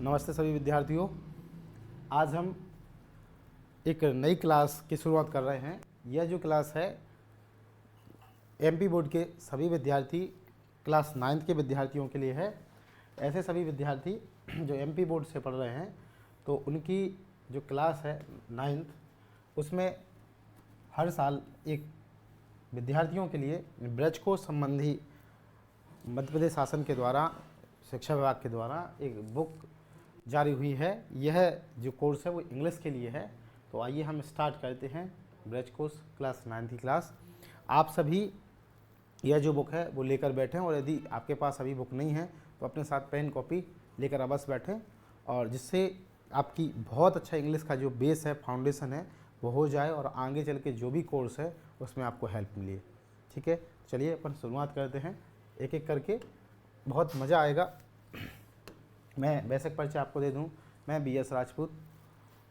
नमस्ते सभी विद्यार्थियों। आज हम एक नई क्लास की शुरुआत कर रहे हैं। यह जो क्लास है एमपी बोर्ड के सभी विद्यार्थी, क्लास 9th के विद्यार्थियों के लिए है। ऐसे सभी विद्यार्थी जो एमपी बोर्ड से पढ़ रहे हैं तो उनकी जो क्लास है 9th, उसमें हर साल एक विद्यार्थियों के लिए ब्रजकोश संबंधी मध्य प्रदेश शासन के द्वारा, शिक्षा विभाग के द्वारा एक बुक जारी हुई है। यह जो कोर्स है वो इंग्लिश के लिए है। तो आइए हम स्टार्ट करते हैं ब्रजकोश क्लास 9th की क्लास। आप सभी यह जो बुक है वो लेकर बैठें, और यदि आपके पास अभी बुक नहीं है तो अपने साथ पेन कॉपी लेकर अवश्य बैठें, और जिससे आपकी बहुत अच्छा इंग्लिश का जो बेस है, फाउंडेशन है, वो हो जाए और आगे चल के जो भी कोर्स है उसमें आपको हेल्प मिले। ठीक है, चलिए अपन शुरुआत करते हैं एक एक करके, बहुत मज़ा आएगा। मैं बेसिक परिचय आपको दे दूं। मैं B S Rajput,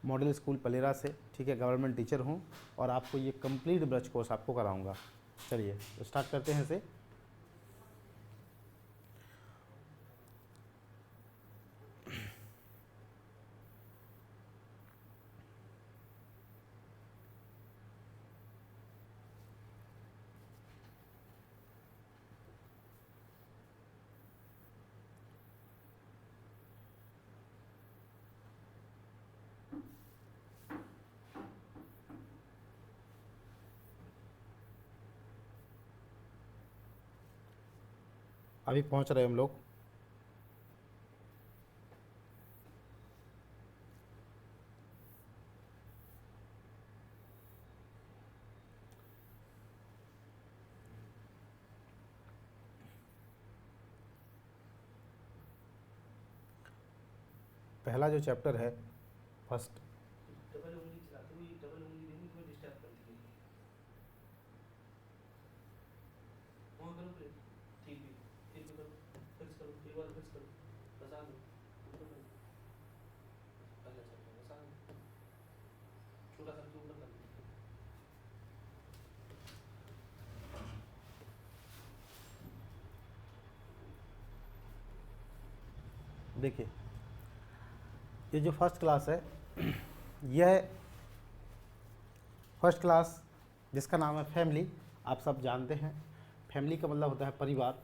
model school Palera से, ठीक है, गवर्नमेंट टीचर हूं, और आपको ये कंप्लीट ब्रज कोर्स आपको कराऊंगा। चलिए तो स्टार्ट करते हैं इसे। अभी पहुंच रहे हम लोग। पहला जो चैप्टर है फर्स्ट, डबल उंगली चलाते हुए डबल उंगली देनी तुम्हें डिस्टर्ब करती है। वहाँ करो फिर, ठीक है, एक बार फिक्स करो, एक बार फिक्स करो, बसा दो, ऊपर कर दो, पहला चल बसा दो, छोटा सा ऊपर कर दो। देखिए ये जो फर्स्ट क्लास है यह फर्स्ट क्लास जिसका नाम है फैमिली। आप सब जानते हैं फैमिली का मतलब होता है परिवार।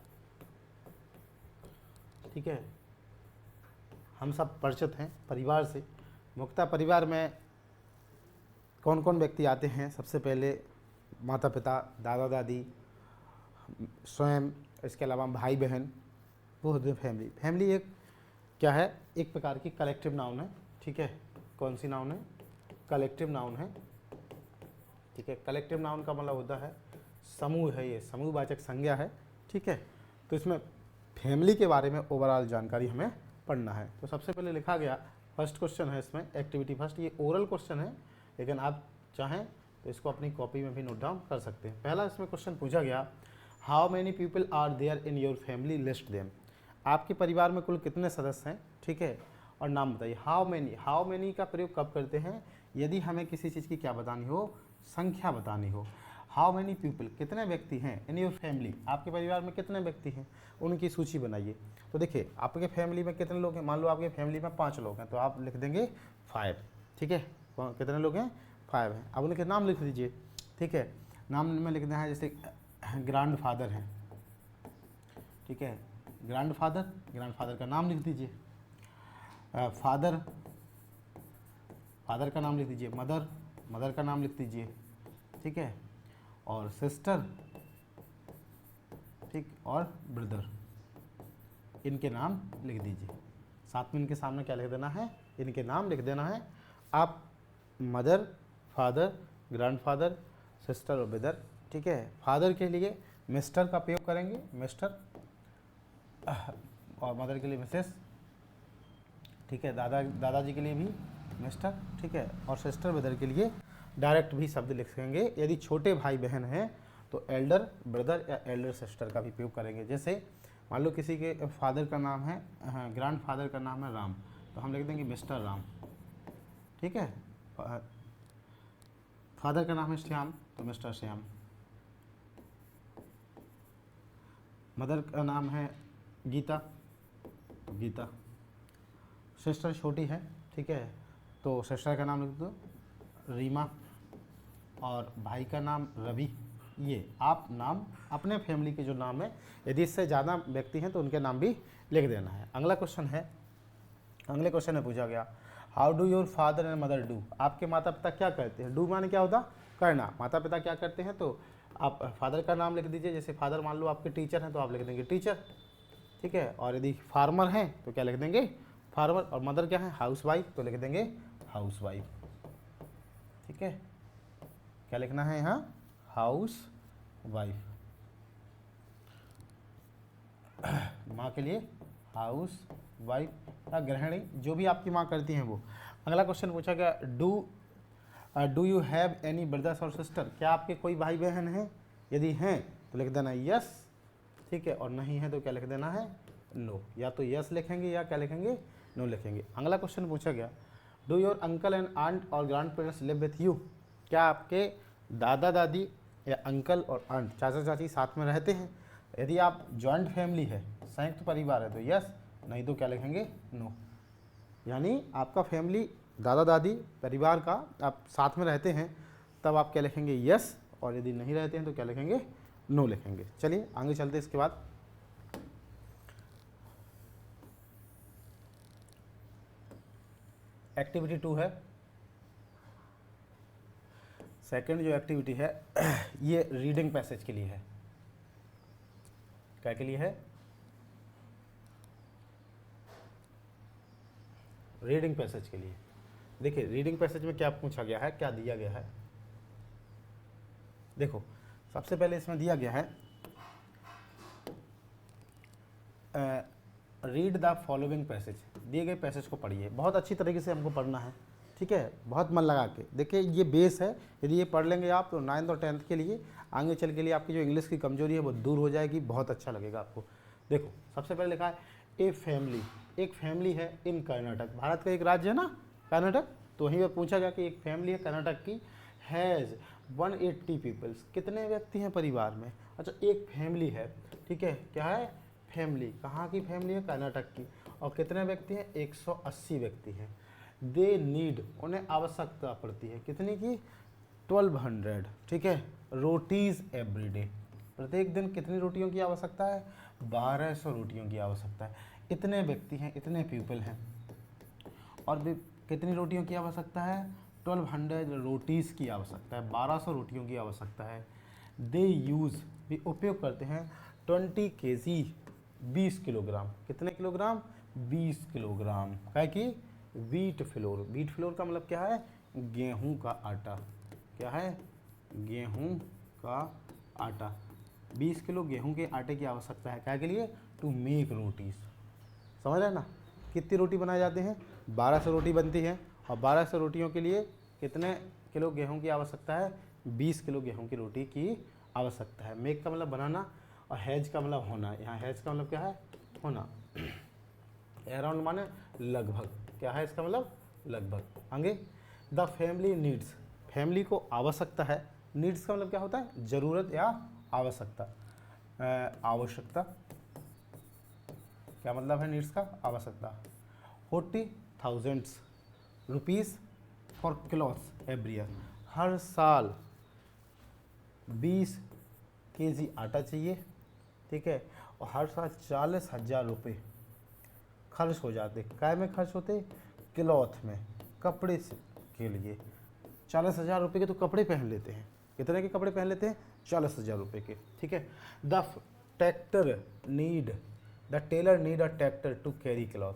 ठीक है, हम सब परिचित हैं परिवार से। मुख्यतः परिवार में कौन कौन व्यक्ति आते हैं? सबसे पहले माता पिता, दादा दादी, स्वयं, इसके अलावा भाई बहन, वो होते हैं फैमिली। फैमिली एक क्या है? एक प्रकार की कलेक्टिव नाउन है। ठीक है, कौन सी नाउन है? कलेक्टिव नाउन है। ठीक है, कलेक्टिव नाउन का मतलब होता है समूह है, ये समूहवाचक संज्ञा है। ठीक है, तो इसमें फैमिली के बारे में ओवरऑल जानकारी हमें पढ़ना है। तो सबसे पहले लिखा गया, फर्स्ट क्वेश्चन है इसमें, एक्टिविटी फर्स्ट। ये ओरल क्वेश्चन है, लेकिन आप चाहें तो इसको अपनी कॉपी में भी नोट डाउन कर सकते हैं। पहला इसमें क्वेश्चन पूछा गया, how many people are there in your family, list them. आपके परिवार में कुल कितने सदस्य हैं? ठीक है, और नाम बताइए। हाउ मैनी का प्रयोग कब करते हैं? यदि हमें किसी चीज़ की क्या बतानी हो, संख्या बतानी हो। हाउ मैनी पीपल, कितने व्यक्ति हैं, इन योर फैमिली, आपके परिवार में कितने व्यक्ति हैं, उनकी सूची बनाइए। तो देखिए आपके फैमिली में कितने लोग हैं। मान लो आपके फैमिली में 5 लोग हैं, तो आप लिख देंगे 5। ठीक है, कितने लोग हैं? 5 हैं। अब उनके नाम लिख दीजिए। ठीक है, नाम में लिखना है, जैसे ग्रैंड फादर हैं। ठीक है, ग्रैंड फादर का नाम लिख दीजिए। फादर का नाम लिख दीजिए। मदर का नाम लिख दीजिए। ठीक है, और सिस्टर, ठीक, और ब्रदर, इनके नाम लिख दीजिए। साथ में इनके सामने क्या लिख देना है? इनके नाम लिख देना है। आप मदर, फादर, ग्रैंडफादर, सिस्टर और ब्रदर। ठीक है, फादर के लिए मिस्टर का प्रयोग करेंगे, मिस्टर, और मदर के लिए मिसेस। ठीक है, दादाजी के लिए भी मिस्टर। ठीक है, और सिस्टर ब्रदर के लिए डायरेक्ट भी शब्द लिखेंगे। यदि छोटे भाई बहन हैं तो एल्डर ब्रदर या एल्डर सिस्टर का भी प्रयोग करेंगे। जैसे मान लो किसी के फादर का नाम है, ग्रैंड फादर का नाम है राम, तो हम लिख देंगे मिस्टर राम। ठीक है, फादर का नाम है श्याम, तो मिस्टर श्याम। मदर का नाम है गीता, तो गीता। सिस्टर छोटी है, ठीक है, तो सिस्टर का नाम लिख दो रीमा, और भाई का नाम रवि। ये आप नाम अपने फैमिली के जो नाम है, यदि इससे ज़्यादा व्यक्ति हैं तो उनके नाम भी लिख देना है। अगला क्वेश्चन है, अगले क्वेश्चन में पूछा गया how do your father and mother do, आपके माता पिता क्या करते हैं। डू माने क्या होता, करना, माता पिता क्या करते हैं, तो आप फादर का नाम लिख दीजिए। जैसे फादर मान लो आपके टीचर हैं तो आप लिख देंगे टीचर, ठीक है, और यदि फार्मर हैं तो क्या लिख देंगे फार्मर, और मदर क्या है हाउस वाइफ, तो लिख देंगे हाउस वाइफ, ठीक है। क्या लिखना है यहाँ, हाउस वाइफ, माँ के लिए हाउस वाइफ या गृहिणी, जो भी आपकी माँ करती हैं वो। अगला क्वेश्चन पूछा गया do you have any brothers और सिस्टर, क्या आपके कोई भाई बहन हैं, यदि हैं तो लिख देना यस, ठीक है, और नहीं है तो क्या लिख देना है नो, या तो यस लिखेंगे या क्या लिखेंगे नो लिखेंगे। अगला क्वेश्चन पूछा गया do your uncle and aunt और grand parents live with you, क्या आपके दादा दादी या अंकल और आंट चाचा चाची साथ में रहते हैं। यदि आप जॉइंट फैमिली है, संयुक्त परिवार है तो यस, नहीं तो क्या लिखेंगे नो। यानी आपका फैमिली दादा दादी परिवार का आप साथ में रहते हैं तब आप क्या लिखेंगे यस, और यदि नहीं रहते हैं तो क्या लिखेंगे नो लिखेंगे। चलिए आगे चलते इसके बाद। एक्टिविटी 2 है, सेकंड जो एक्टिविटी है ये रीडिंग पैसेज के लिए है। क्या के लिए है, रीडिंग पैसेज के लिए। देखिए रीडिंग पैसेज में क्या पूछा गया है, क्या दिया गया है, देखो सबसे पहले इसमें दिया गया है रीड द फॉलोइंग पैसेज, दिए गए पैसेज को पढ़िए, बहुत अच्छी तरीके से हमको पढ़ना है, ठीक है, बहुत मन लगा के। देखिए ये बेस है, यदि ये पढ़ लेंगे आप तो 9th और 10th के लिए आगे चल के लिए आपकी जो इंग्लिश की कमजोरी है वो दूर हो जाएगी, बहुत अच्छा लगेगा आपको। देखो सबसे पहले लिखा है ए फैमिली, एक फैमिली है इन कर्नाटक, भारत का एक राज्य है ना कर्नाटक, तो वहीं पर पूछा गया कि एक फैमिली है कर्नाटक की, हैज़ 180 पीपल्स, कितने व्यक्ति हैं परिवार में। अच्छा एक फैमिली है, ठीक है, क्या है फैमिली, कहाँ की फैमिली है कर्नाटक की, और कितने व्यक्ति हैं 180 व्यक्ति हैं। दे नीड, उन्हें आवश्यकता पड़ती है कितनी की 1200, ठीक है, रोटीज़ एवरी डे, प्रत्येक दिन कितनी रोटियों की आवश्यकता है 1200 रोटियों की आवश्यकता है। इतने व्यक्ति हैं, इतने पीपल हैं, और भी कितनी रोटियों की आवश्यकता है 1200 रोटीज़ की आवश्यकता है, 1200 रोटियों की आवश्यकता है। दे यूज़, भी उपयोग करते हैं 20 kg 20 किलोग्राम, कितने किलोग्राम 20 किलोग्राम, क्या कि व्हीट फ्लोर, व्हीट फ्लोर का मतलब क्या है गेहूं का आटा, क्या है गेहूं का आटा, 20 किलो गेहूं के आटे की आवश्यकता है, क्या के लिए टू मेक रोटीज़, समझ रहे हैं ना। कितनी रोटी बनाए जाते हैं 1200 रोटी बनती है, और 1200 रोटियों के लिए कितने किलो गेहूं की आवश्यकता है 20 किलो गेहूं की रोटी की आवश्यकता है। मेक का मतलब बनाना और हैज का मतलब होना, यहाँ हैज का मतलब क्या है होना, अराउंड माने लगभग, क्या है इसका मतलब लगभग। आगे द फैमिली नीड्स, फैमिली को आवश्यकता है, नीड्स का मतलब क्या होता है ज़रूरत या आवश्यकता, आवश्यकता क्या मतलब है नीड्स का आवश्यकता। 40,000 rupees for clothes every year, हर साल 20 kg आटा चाहिए, ठीक है, और हर साल 40,000 रुपये खर्च हो जाते, काय में खर्च होते क्लॉथ में, कपड़े के लिए। 40,000 रुपये के तो कपड़े पहन लेते हैं, कितने के कपड़े पहन लेते हैं 40,000 रुपये के, ठीक है। The tailor need a tractor to carry cloth,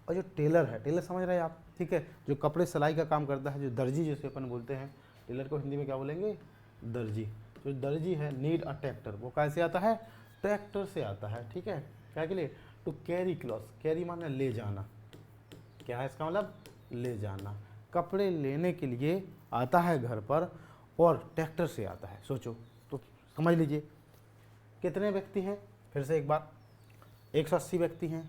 और जो टेलर है, टेलर समझ रहे हैं आप, ठीक है, जो कपड़े सिलाई का काम करता है, जो दर्जी जैसे अपन बोलते हैं, टेलर को हिंदी में क्या बोलेंगे दर्जी, जो दर्जी है नीड अ ट्रैक्टर, वो कैसे आता है ट्रैक्टर से आता है, ठीक है, क्या के लिए टू कैरी क्लॉथ, कैरी माने ले जाना, क्या है इसका मतलब ले जाना, कपड़े लेने के लिए आता है घर पर और ट्रैक्टर से आता है। सोचो तो समझ लीजिए कितने व्यक्ति हैं, फिर से एक बार 180 व्यक्ति हैं,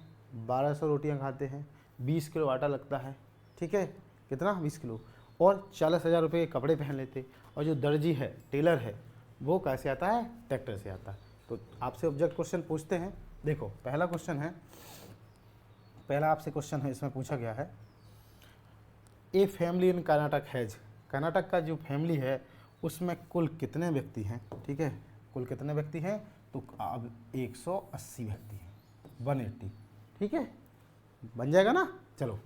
1200 रोटियां खाते हैं, 20 किलो आटा लगता है, ठीक है, कितना 20 किलो, और 40,000 रुपये के कपड़े पहन लेते, और जो दर्जी है टेलर है वो कैसे आता है ट्रैक्टर से आता है। तो आपसे ऑब्जेक्ट क्वेश्चन पूछते हैं, देखो पहला क्वेश्चन है पहला आपसे क्वेश्चन है, इसमें पूछा गया है a family in Karnataka has, Karnataka का जो फैमिली है उसमें कुल कितने व्यक्ति हैं, ठीक है, कुल कितने व्यक्ति हैं, तो अब 180 व्यक्ति हैं, 180, ठीक है, बन जाएगा ना। चलो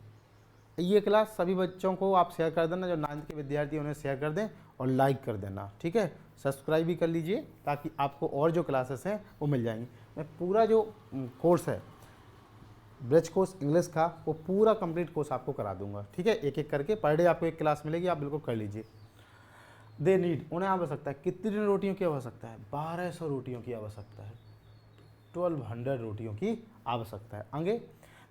ये क्लास सभी बच्चों को आप शेयर कर देना, जो 9th के विद्यार्थी उन्हें शेयर कर दें और लाइक कर देना, ठीक है, सब्सक्राइब भी कर लीजिए ताकि आपको और जो क्लासेस हैं वो मिल जाएंगी। मैं पूरा जो कोर्स है ब्रिज कोर्स इंग्लिश का वो पूरा कंप्लीट कोर्स आपको करा दूंगा, ठीक है, एक एक करके पर डे आपको एक क्लास मिलेगी, आप बिल्कुल कर लीजिए। दे नीड, उन्हें आवश्यकता है, कितनी रोटियों की आवश्यकता है, 1200 रोटियों की आवश्यकता है, 1200 रोटियों की आवश्यकता है। आगे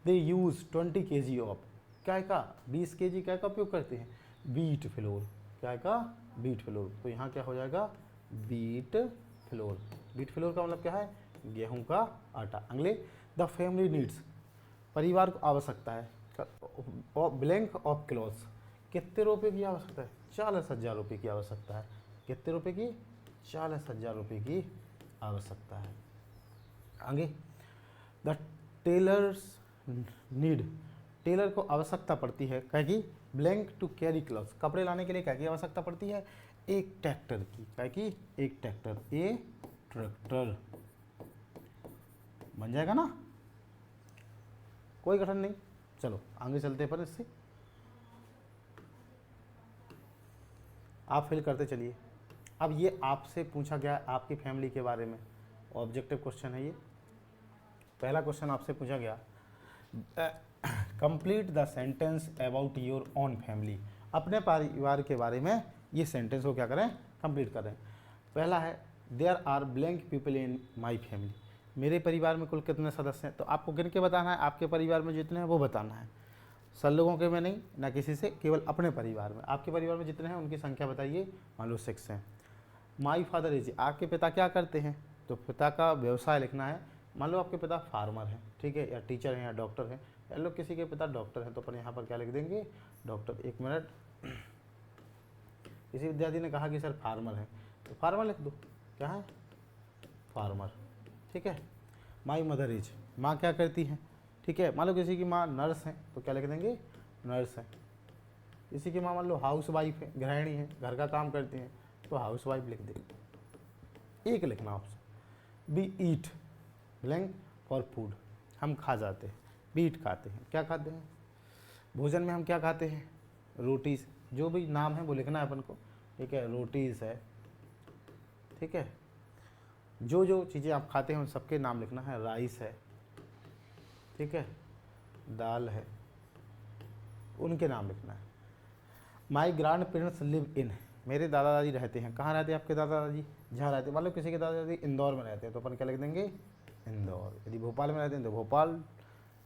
दे यूज़ 20 kg ऑफ, क्या का 20 kg क्या का उपयोग करते हैं, बीट फ्लोर, क्या का बीट फ्लोर, तो यहाँ क्या हो जाएगा बीट फ्लोर, बीट फ्लोर का मतलब क्या है, गेहूं का आटा। अगले द फैमिली नीड्स, परिवार को आवश्यकता है, ब्लैंक ऑफ क्लॉथ्स, कितने रुपए की आवश्यकता है, 40,000 रुपये की आवश्यकता है, कितने रुपए की, 40,000 रुपये की आवश्यकता है। आगे द टेलर्स नीड, टेलर को आवश्यकता पड़ती है क्या की, ब्लैंक टू कैरी क्लॉथ्स, कपड़े लाने के लिए क्या की आवश्यकता पड़ती है, एक ट्रैक्टर की, क्या की एक ट्रैक्टर, ए ट्रैक्टर, बन जाएगा ना, कोई कठिन नहीं। चलो आगे चलते पर इससे आप फिल करते चलिए। अब ये आपसे पूछा गया है आपकी फैमिली के बारे में, ऑब्जेक्टिव क्वेश्चन है ये। पहला क्वेश्चन आपसे पूछा गया complete the sentence about your own family, अपने परिवार के बारे में ये सेंटेंस को क्या करें, कंप्लीट करें। पहला है there are blank people in my family, मेरे परिवार में कुल कितने सदस्य हैं, तो आपको गिन के बताना है, आपके परिवार में जितने हैं वो बताना है, सब लोगों के में नहीं, ना किसी से, केवल अपने परिवार में, आपके परिवार में जितने हैं उनकी संख्या बताइए, मान लो 6 हैं। माई फादर इज, आपके पिता क्या करते हैं, तो पिता का व्यवसाय लिखना है, मान लो आपके पिता फार्मर हैं, ठीक है, या टीचर हैं या डॉक्टर हैं, या लोग किसी के पिता डॉक्टर हैं तो अपन यहाँ पर क्या लिख देंगे, डॉक्टर। एक मिनट, किसी विद्यार्थी ने कहा कि सर फार्मर है, तो फार्मर लिख दो, क्या है फार्मर, ठीक है। माई मदर इज, माँ क्या करती हैं, ठीक है, मान लो किसी की माँ नर्स है तो क्या लिख देंगे, नर्स है। किसी की माँ मान लो हाउस वाइफ है, गृहिणी है, घर का काम करती हैं, तो हाउस वाइफ लिख दे। एक लिखना option. B eat blank for food, हम खा जाते हैं, बीट खाते हैं, क्या खाते हैं, भोजन में हम क्या खाते हैं, रोटी, जो भी नाम है वो लिखना है अपन को, ठीक है, रोटीज है, ठीक है, जो जो चीज़ें आप खाते हैं उन सबके नाम लिखना है, राइस है, ठीक है, दाल है, उनके नाम लिखना है। माई ग्रांड पेरेंट्स लिव इन, मेरे दादा दादी रहते हैं, कहाँ रहते हैं आपके दादा दादी, जहाँ रहते हैं, मान लो किसी के दादा दादी इंदौर में रहते हैं तो अपन क्या लिख देंगे, इंदौर। यदि भोपाल में रहते हैं तो भोपाल,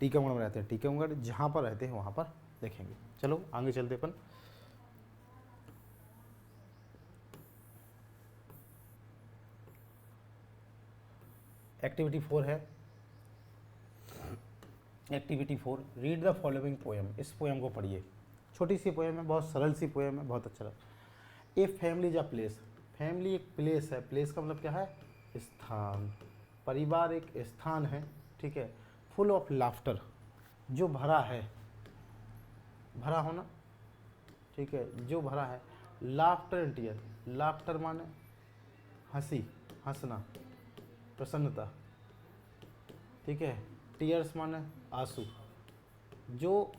टीकमगढ़ में रहते हैं टीकमगढ़, जहाँ पर रहते हैं वहाँ पर देखेंगे। चलो आगे चलते अपन। एक्टिविटी 4 है, activity 4 read the following poem, इस पोएम को पढ़िए, छोटी सी पोएम है, बहुत सरल सी पोएम है, बहुत अच्छा लगा। A family is a place, family एक प्लेस है, प्लेस का मतलब क्या है, स्थान, परिवार एक स्थान है, ठीक है, फुल ऑफ लाफ्टर, जो भरा है, भरा होना, ठीक है, जो भरा है, लाफ्टर एंड टीयर, लाफ्टर माने हंसी, हंसना, प्रसन्नता, ठीक है, टीयर्स माने आंसू, जो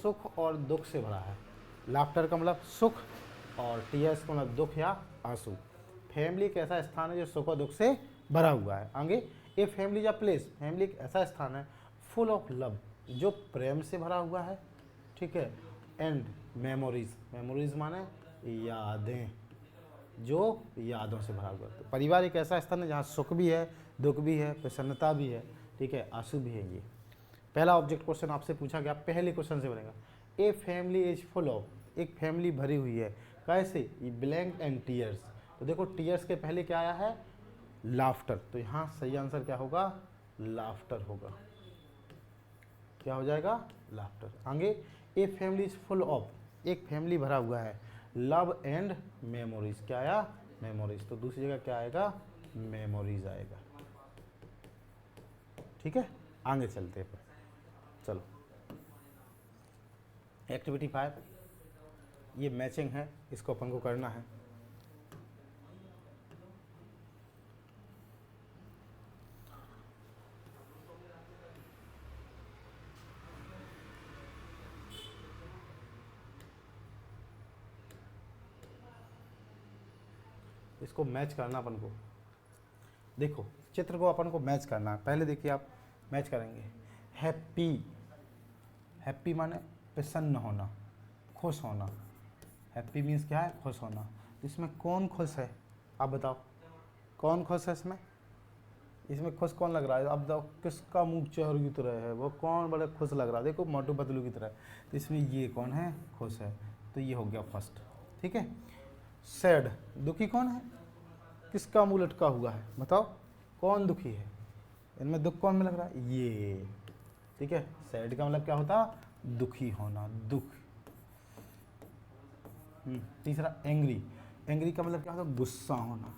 सुख और दुख से भरा है, लाफ्टर का मतलब सुख और टीयर्स का मतलब दुख या आंसू। फैमिली एक ऐसा स्थान है जो सुख और दुख से भरा हुआ है। आगे ए फैमिली या प्लेस, फैमिली एक ऐसा स्थान है फुल ऑफ लव, जो प्रेम से भरा हुआ है, ठीक है, एंड मेमोरीज, मेमोरीज माने यादें, जो यादों से भरा हुआ है। तो परिवार एक ऐसा स्थान है जहाँ सुख भी है, दुख भी है, प्रसन्नता भी है, ठीक है, आंसू भी है। ये पहला ऑब्जेक्ट क्वेश्चन आपसे पूछा गया, पहले क्वेश्चन से बनेगा। A family is full of, एक फैमिली भरी हुई है, कैसे, ये ब्लैंक एंड टीयर्स, तो देखो टीयर्स के पहले क्या आया है, लाफ्टर, तो यहाँ सही आंसर क्या होगा, लाफ्टर होगा, क्या हो जाएगा, लाफ्टर। आगे a family is full of, एक फैमिली भरा हुआ है, लव एंड मेमोरीज, क्या आया, मेमोरीज, तो दूसरी जगह क्या आएगा, मेमोरीज आएगा, ठीक है। आगे चलते हैं, चलो एक्टिविटी 5 ये मैचिंग है, इसको अपन को करना है। इसको मैच करना अपन को। देखो चित्र को अपन को मैच करना है। पहले देखिए आप मैच करेंगे। हैप्पी, हैप्पी माने प्रसन्न होना, खुश होना। हैप्पी मीन्स क्या है? खुश होना। तो इसमें कौन खुश है आप बताओ, कौन खुश है इसमें? इसमें खुश कौन लग रहा है? अब बताओ किसका मुंह चेहरे की तरह है, वो कौन बड़े खुश लग रहा है? देखो मोटू पतलू की तरह। तो इसमें ये कौन है? खुश है। तो ये हो गया फर्स्ट। ठीक है। सैड, दुखी कौन है? किसका मुंह लटका हुआ है बताओ, कौन दुखी है? इनमें दुख कौन में लग रहा है? ये। ठीक है। सैड का मतलब क्या होता? दुखी होना, दुख। तीसरा एंग्री, एंग्री का मतलब क्या होता? गुस्सा होना।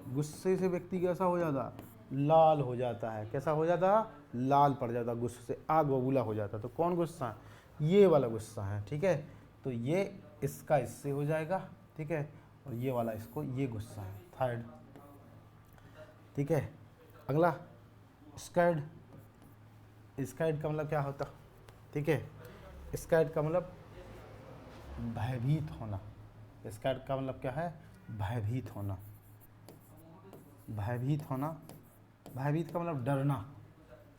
गुस्से से व्यक्ति कैसा हो जाता? लाल हो जाता है। कैसा हो जाता? लाल पड़ जाता, गुस्से से आग बबूला हो जाता। तो कौन गुस्सा है? ये वाला गुस्सा है। ठीक है। तो ये इसका इससे हो जाएगा। ठीक है। और ये वाला इसको, ये गुस्सा है, थर्ड। ठीक है। अगला स्कैर्ड, स्कैर्ड का मतलब क्या होता? ठीक है। स्कैर्ड का मतलब भयभीत होना। स्कैर्ड का मतलब क्या है? भयभीत होना। भयभीत होना, भयभीत का मतलब डरना।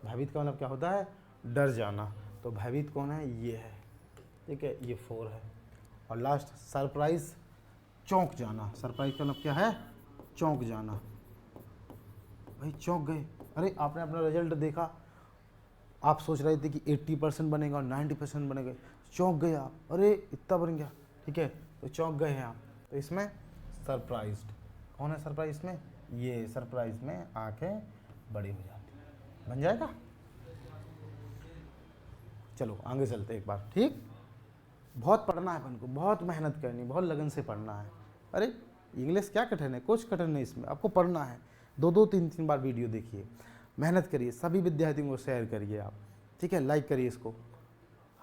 भयभीत का मतलब क्या होता है? डर जाना। तो भयभीत कौन है? ये है। ठीक है। ये 4 है। और लास्ट सरप्राइज, चौंक जाना। सरप्राइज का मतलब क्या है? चौंक जाना। भाई चौंक गए, अरे आपने अपना रिजल्ट देखा, आप सोच रहे थे कि 80% बनेगा और 90% बनेगा, चौंक गए आप, अरे इतना बन गया। ठीक है। तो चौंक गए हैं आप। तो इसमें सरप्राइज्ड, कौन है सरप्राइज में? ये सरप्राइज में आंखें बड़ी हो जाती हैं। बन जाएगा। चलो आगे चलते एक बार। ठीक। बहुत पढ़ना है अपन को, बहुत मेहनत करनी, बहुत लगन से पढ़ना है। अरे इंग्लिश क्या कठिन है? कुछ कठिन नहीं इसमें, आपको पढ़ना है। 2-2 3-3 बार वीडियो देखिए, मेहनत करिए, सभी विद्यार्थियों को शेयर करिए आप। ठीक है। लाइक करिए इसको।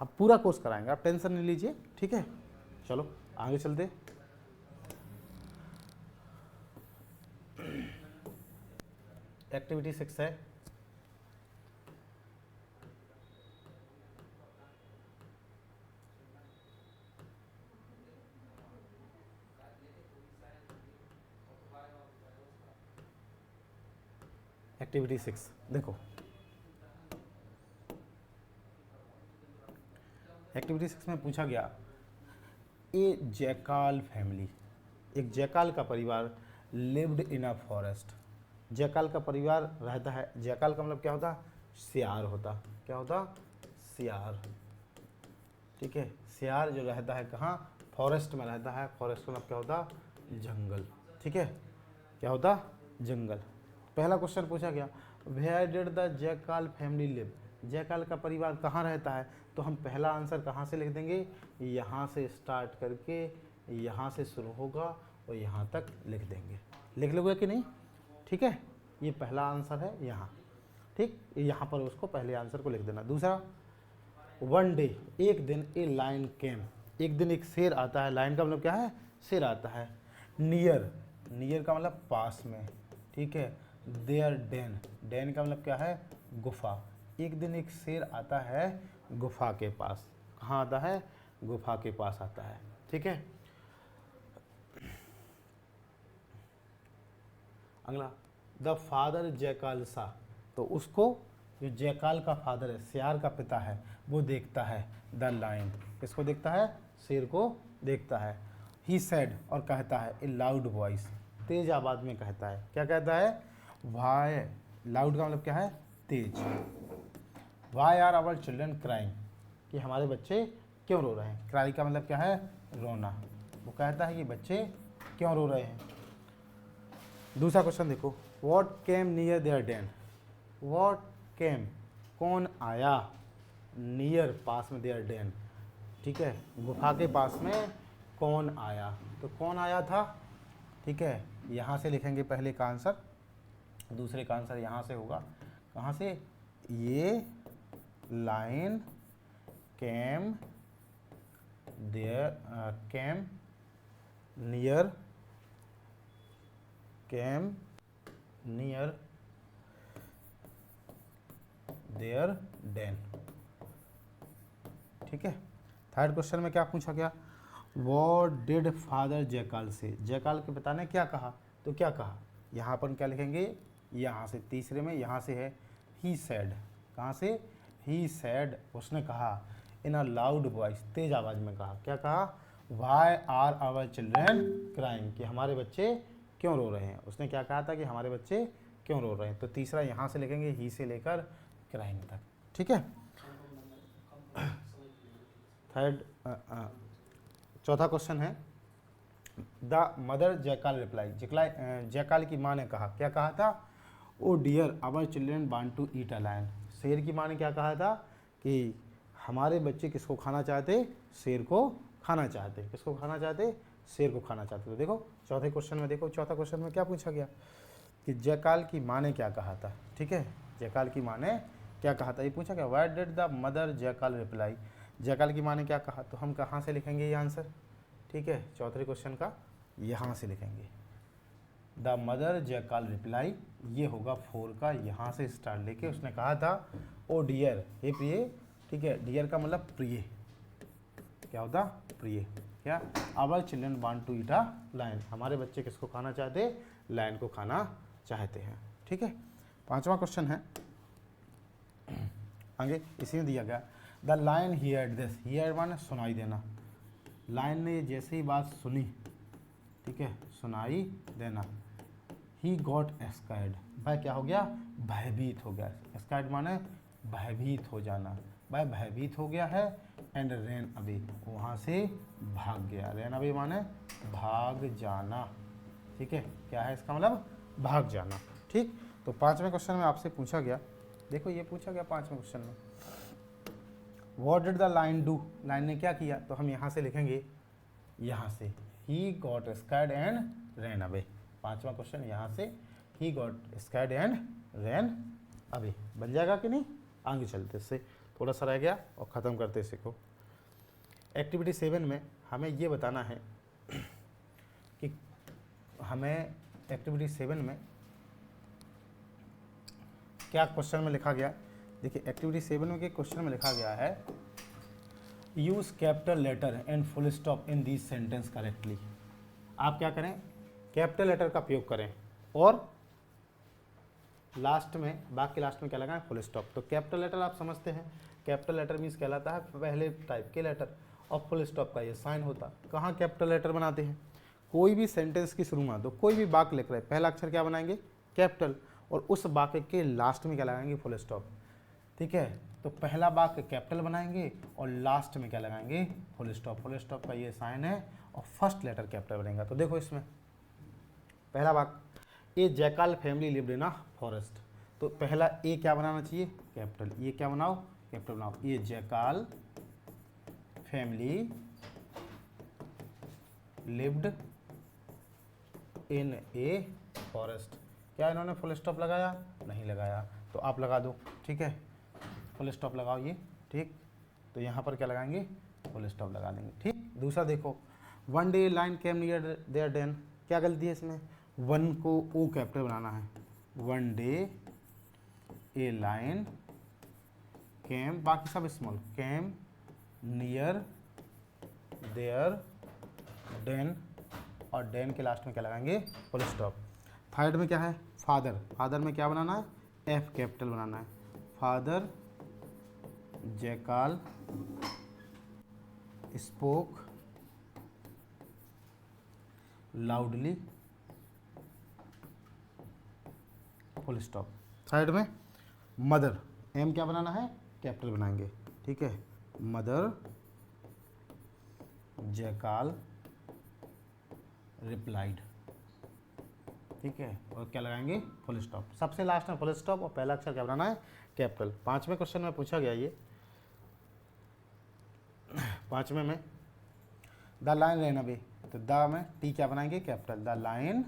आप पूरा कोर्स कराएंगे, आप टेंशन नहीं लीजिए। ठीक है। चलो आगे चलते। एक्टिविटी 6 है। एक्टिविटी 6 देखो, एक्टिविटी 6 में पूछा गया, ए जैकाल फैमिली, एक जैकाल का परिवार lived in a forest. Jackal का परिवार रहता है, जैकाल का मतलब क्या होता? सियार होता। क्या होता? सियार। ठीक है। सियार जो रहता है कहाँ? फॉरेस्ट में रहता है। फॉरेस्ट का मतलब क्या होता? जंगल। ठीक है। क्या होता? जंगल। पहला क्वेश्चन पूछा गया, where did the jackal family live, jackal का परिवार कहाँ रहता है? तो हम पहला आंसर कहाँ से लिख देंगे? यहाँ से स्टार्ट करके यहाँ से शुरू होगा और यहाँ तक लिख देंगे। लिख लोगे कि नहीं? ठीक है। ये पहला आंसर है यहाँ। ठीक। यहाँ पर उसको पहले आंसर को लिख देना। दूसरा, वन डे, एक दिन, ए लायन केम, एक दिन एक शेर आता है। लायन का मतलब क्या है? शेर आता है। नियर, नियर का मतलब पास में। ठीक है। देयर डेन, डेन का मतलब क्या है? गुफा। एक दिन एक शेर आता है गुफा के पास। कहाँ आता है? गुफा के पास आता है। ठीक है। अगला, द फादर जैकाल सा, तो उसको जो जैकाल का फादर है, सियार का पिता है, वो देखता है द लायन, किसको देखता है? शेर को देखता है। ही सेड, और कहता है ए लाउड वॉइस, तेज आवाज में कहता है। क्या कहता है? वाई, लाउड का मतलब क्या है? तेज। Why are our children crying, कि हमारे बच्चे क्यों रो रहे हैं? क्राई का मतलब क्या है? रोना। वो कहता है कि बच्चे क्यों रो रहे हैं। दूसरा क्वेश्चन देखो, what came near there den, what came, कौन आया? नियर, पास में, देयर डेन। ठीक है। गुफा के पास में कौन आया? तो कौन आया था? ठीक है। यहाँ से लिखेंगे पहले का आंसर, दूसरे का आंसर यहाँ से होगा। कहाँ से? ये line came there came near there den. ठीक है। थर्ड क्वेश्चन में क्या पूछा गया, व्हाट डिड फादर जयकाल से, जयकाल के पिता ने क्या कहा, तो क्या कहा, यहाँ पर क्या लिखेंगे, यहाँ से तीसरे में, यहाँ से है ही सैड, कहाँ से, ही सैड, उसने कहा, इन अ लाउड वॉइस, तेज आवाज में कहा, क्या कहा, why are our children crying, कि हमारे बच्चे क्यों रो रहे हैं, उसने क्या कहा था कि हमारे बच्चे क्यों रो रहे हैं। तो तीसरा यहाँ से लिखेंगे ही से लेकर क्राइंग तक। ठीक है। थर्ड चौथा क्वेश्चन है, the mother jackal reply, jackal की माँ ने कहा, क्या कहा था, oh dear our children want to eat a lion, शेर की माँ ने क्या कहा था कि हमारे बच्चे किसको खाना चाहते, शेर को खाना चाहते, किसको खाना चाहते, शेर को खाना चाहते। तो देखो चौथे क्वेश्चन में, देखो चौथा क्वेश्चन में क्या पूछा गया कि जयकाल की माँ ने क्या कहा था। ठीक है, जयकाल की माँ ने क्या कहा था, ये पूछा गया, what did the mother jackal reply, jackal की माँ ने क्या कहा, तो हम कहाँ से लिखेंगे ये आंसर। ठीक है, चौथे क्वेश्चन का यहाँ से लिखेंगे, द मदर जयकाल रिप्लाई, ये होगा 4 का, यहाँ से स्टार्ट लेके उसने कहा था, ओ डियर, हे प्रिय। ठीक है, डियर का मतलब प्रिय, क्या होता, प्रिय, क्या, our children want to eat a lion, हमारे बच्चे किसको खाना चाहते, लायन को खाना चाहते हैं। ठीक है। पांचवा क्वेश्चन है आगे इसी में दिया गया, the lion heard this, here माने सुनाई देना, लायन ने जैसे ही बात सुनी, ठीक है, सुनाई देना, ही गॉट स्कैर्ड, भाई क्या हो गया, भयभीत हो गया, स्कैर्ड माने भयभीत हो जाना, भाई भयभीत हो गया है, एंड रैन अवे, वहाँ से भाग गया, रैन अवे माने भाग जाना। ठीक है, क्या है इसका मतलब, भाग जाना। ठीक, तो पांचवें क्वेश्चन में आपसे पूछा गया, देखो ये पूछा गया पांचवें क्वेश्चन में, what did the lion do, lion ने क्या किया, तो हम यहाँ से लिखेंगे, यहाँ से he got scared and ran away, पांचवा क्वेश्चन यहाँ से, he got scared and ran away, बन जाएगा कि नहीं। आगे चलते, इससे थोड़ा सा रह गया और ख़त्म करते सीखो। एक्टिविटी 7 में हमें ये बताना है कि हमें एक्टिविटी 7 में क्या क्वेश्चन में लिखा गया। देखिए एक्टिविटी 7 में के क्वेश्चन में लिखा गया है, use capital letter and full stop in these sentence correctly. आप क्या करें, कैपिटल लेटर का प्रयोग करें और लास्ट में, बाकी लास्ट में क्या लगाएं, फुल स्टॉप। तो कैपिटल लेटर आप समझते हैं, कैपिटल लेटर मीन्स कहलाता है पहले टाइप के लेटर, और फुल स्टॉप का ये साइन होता। कहाँ कैपिटल लेटर बनाते हैं, कोई भी सेंटेंस की शुरुआत हो, कोई भी वाक्य लिख रहे हैं, पहला अक्षर क्या बनाएंगे, कैपिटल, और उस वाक्य के लास्ट में क्या लगाएंगे, फुल स्टॉप। ठीक है, तो पहला वाक्य कैपिटल बनाएंगे और लास्ट में क्या लगाएंगे, फुल स्टॉप। फुल स्टॉप का ये साइन है और फर्स्ट लेटर कैपिटल बनेगा। तो देखो इसमें पहला वाक्य, a jackal family lived in a forest, तो पहला ए क्या बनाना चाहिए, कैपिटल, ये क्या बनाओ, कैपिटल बनाओ, ये jackal family lived in a forest, क्या इन्होंने फुल स्टॉप लगाया, नहीं लगाया, तो आप लगा दो। ठीक है, फुल स्टॉप लगाओ ये। ठीक, तो यहाँ पर क्या लगाएंगे, फुल स्टॉप लगा देंगे। ठीक, दूसरा देखो, one day line came near there den, क्या गलती है इसमें, वन को ओ कैपिटल बनाना है, one day a line came, बाकी सब small, came near there den, और डेन के लास्ट में क्या लगाएंगे, फुल स्टॉप। थर्ड में क्या है, फादर, फादर में क्या बनाना है, एफ कैपिटल बनाना है, father jackal spoke loudly, full stop. Third में मदर, एम क्या बनाना है, कैपिटल बनाएंगे। ठीक है, मदर जयकाल रिप्लाइड, ठीक है, और क्या लगाएंगे, फुल स्टॉप। सबसे लास्ट में फुल स्टॉप और पहला अक्षर क्या बनाना है, कैपिटल। पांचवें क्वेश्चन में पूछा गया ये, पांचवें में द लाइन रैन अवे, तो द में टी क्या बनाएंगे, capital, the line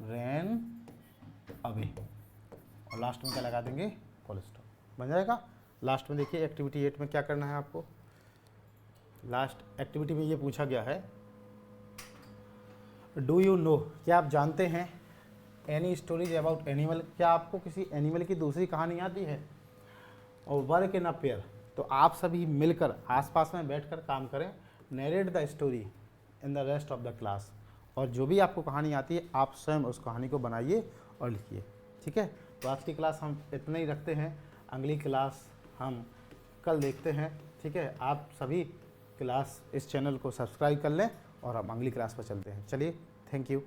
ran away, और लास्ट में क्या लगा देंगे, फुल स्टॉप, बन जाएगा। लास्ट में देखिए एक्टिविटी 8 में क्या करना है आपको, लास्ट एक्टिविटी में ये पूछा गया है, डू यू नो, क्या आप जानते हैं एनी स्टोरीज अबाउट एनिमल, क्या आपको किसी एनिमल की दूसरी कहानी आती है। और वर्क इन अ पेयर, तो आप सभी मिलकर आसपास में बैठकर काम करें। Narrate the story in the rest of the class, और जो भी आपको कहानी आती है आप स्वयं उस कहानी को बनाइए और लिखिए। ठीक है, तो आज की क्लास हम इतना ही रखते हैं, अगली क्लास हम कल देखते हैं। ठीक है, आप सभी क्लास इस चैनल को सब्सक्राइब कर लें और हम अगली क्लास पर चलते हैं। चलिए, थैंक यू।